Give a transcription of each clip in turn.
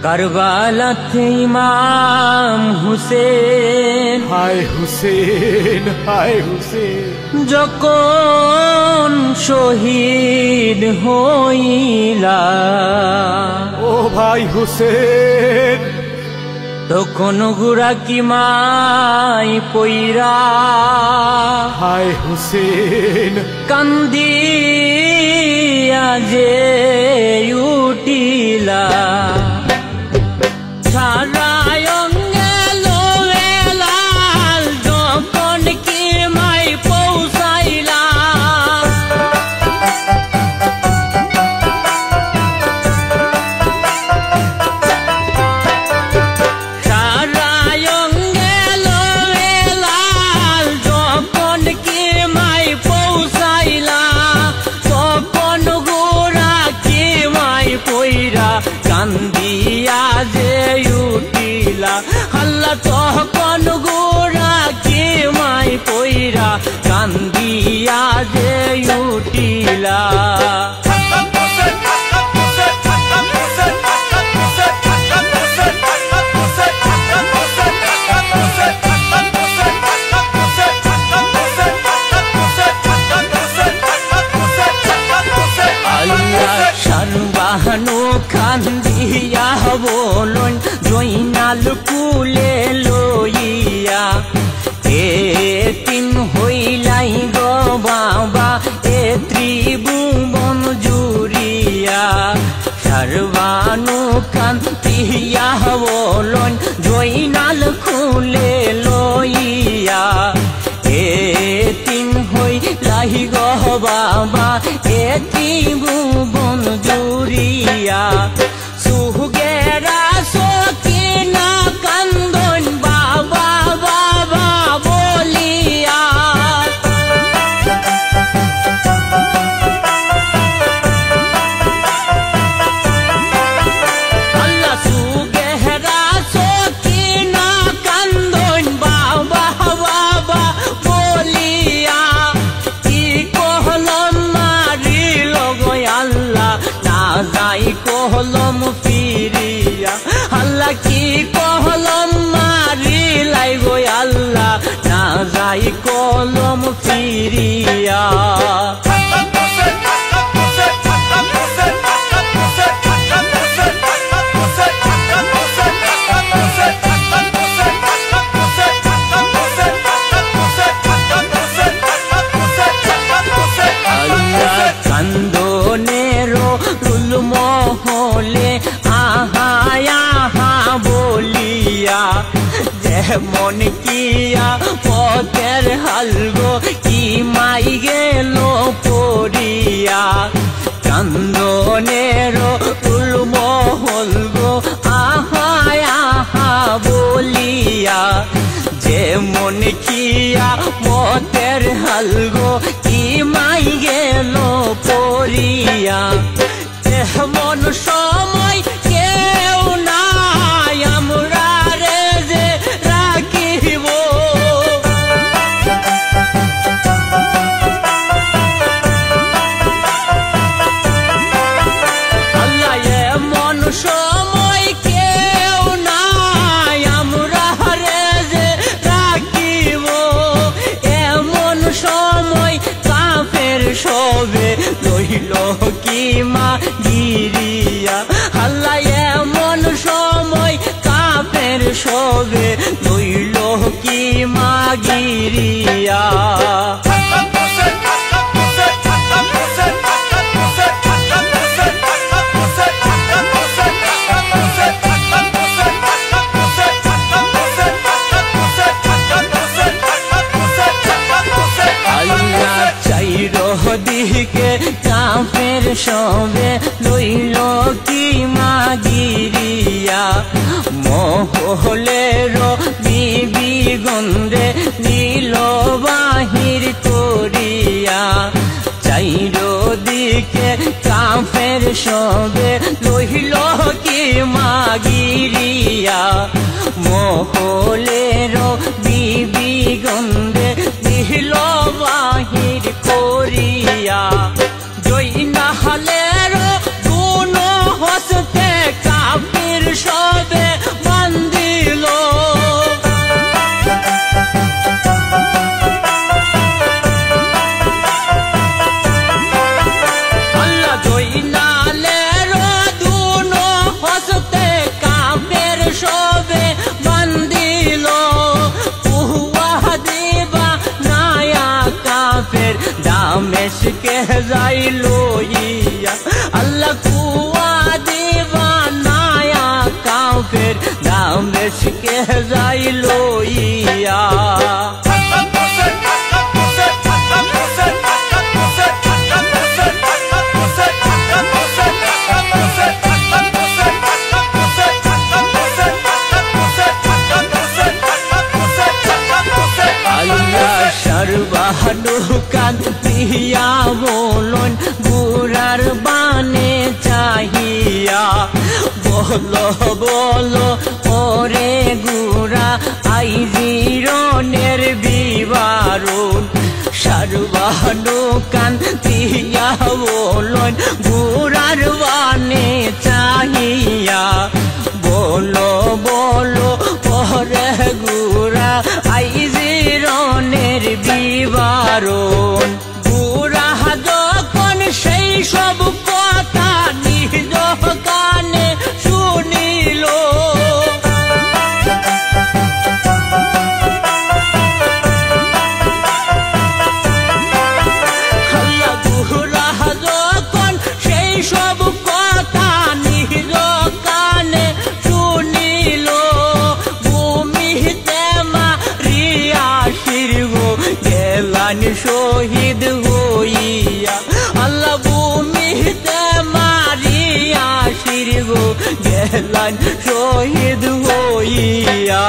কারবালাতে ইমাম হুসেন, হায় হুসেন হায় হুসেন, যখন শহীদ হইলা ও ভাই হুসেন, তখন গুড়া কি মাই পইরা হায় হুসেন, কান্দিয়া যে উঠিলা সারায় অঙ্গে লোয়ে লাল, যখন কি মাই পৌঁছাইলা সারায় অঙ্গে লোয়ে লাল, যখন কি মাই পৌঁছাইলা তখন গোরা কি মাই পইরা কান্দিয়া যে উঠিলা। আল্লাহ তখন গোরা কি মাই পইরা কান্দিয়া যে উঠিলা। শানবাহানু কান্দিয়া বলুন জয়নাল কুলে লইয়া, এতিম হইলাই গো বাবা এ ত্রিভুবন জুড়িয়া। শানবাহানু কান্দিয়া বলুন জয়নাল কুলে লইয়া, এতিম হইলাই গো বাবা এ ত্রিভুবন জুড়িয়া। সুগেরা সকিনা কান্দন বাবা বাবা বলিয়া, আল্লাহ সুগেরা সকিনা কান্দন বাবা বাবা বলিয়া। কি কহলম মারিল গো আল্লাহ না যাই কহলম ফিরিয়া, আল্লাহ কি কহলম মারিলাই গো আল্লাহ না যাই কলম ফিরিয়া। কান্দনেরো রুল মহলে আহা আহা বলিয়া, যেমন কিয়া পথের হালগো কি মাই গেল পড়িয়া। কান্দনেরো রুল মহল গো আহা আহা বলিয়া, যেমন কিয়া পথের হালগো কি মাই গেল পড়িয়া। এমন সময় কেউ নাই আমরা রে যে রাখিব, আল্লাহ এমন সময় কেউ নাই আমরা রে যে রাখিব। এমন সময় কাফের সবে লইল কি মা গিরিয়া, আল্লাহ এমন সময় কাফের সবে লইল কি মা গিরিয়া। দিকে কাফের সবে লইল কি মা গিরিয়া। মহলের বিবি গন্ধে নীল বাহির করিয়া, চাইর দিকে কাফের সবে লইল কি মা গিরিয়া। মহলের বিবি গন্ধে নীল বাহির করিয়া, জয়নালের গুণ হস্তে কাফির লইয়া আল্লাহ কুয়া দিবা নায়া কাফের দামেশকে যাই লইয়া সর্বানুকান দিয়া বলন গুরার বানে চাহিয়া বলো বলো ওরে গুরা আই জীরনের বিবারণ সর্বানুকান দিয়া বলন গুরার বানে চাহিয়া বলো বলো ওরে গুরা আই জীরনের বিবারণ গুরা যখন সেই সব কথা নিজ কানে শুনিল গুরা যখন সেই সব কথা নিজ কানে শুনিল ভূমিতে মারিয়া শিরব গেলান শহীদ হইয়া আল্লাহ ভূমিতে মারিয়া শিরব গেলান শহীদ হইয়া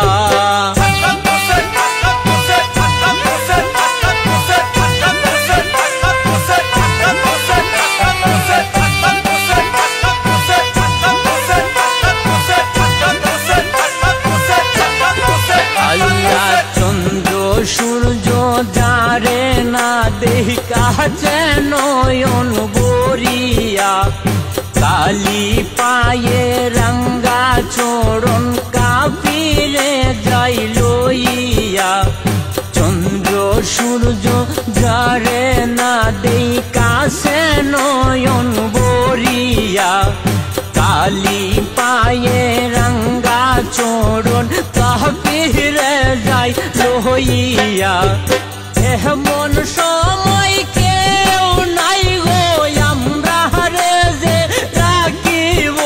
চন্দ্র সূর্য যারে না দেখাছে নয়ন বরিয়া কালি পায়ে রঙ্গা চরণ কাফিরে যাই লইয়া চন্দ্র সূর্য যারে না দেখাছে নয়ন বরিয়া কালি পায়ে রঙ্গা চরণ কাফিরে যাই লইয়া এমন সময় কেউ নাই গো আমরা রে যে রাখিব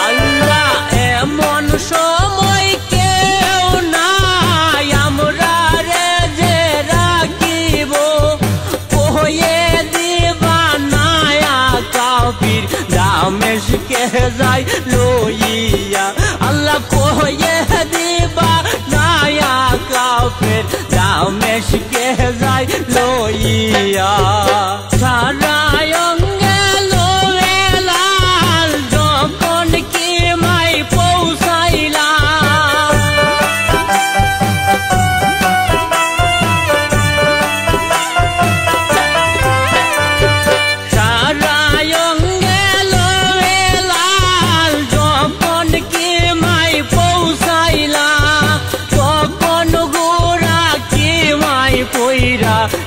আল্লাহ এমন সময় কেউ নাই আমরা রে যে রাখিব কয়ে দিবা নায়া কাফির দামেশকে যাই লইয়া আল্লাহ কয়ে দিবা নায়া কাফের দামেশকে যাই লইয়া সারা অঙ্গে লোয়ে লাল যখন কি মাই পৌঁছাইলা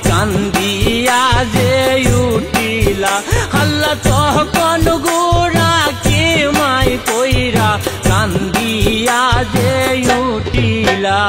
কান্দিয়া যে উঠিলা আল্লাহ তখন গোরা কে মাই কইরা কান্দিয়া যে উঠিলা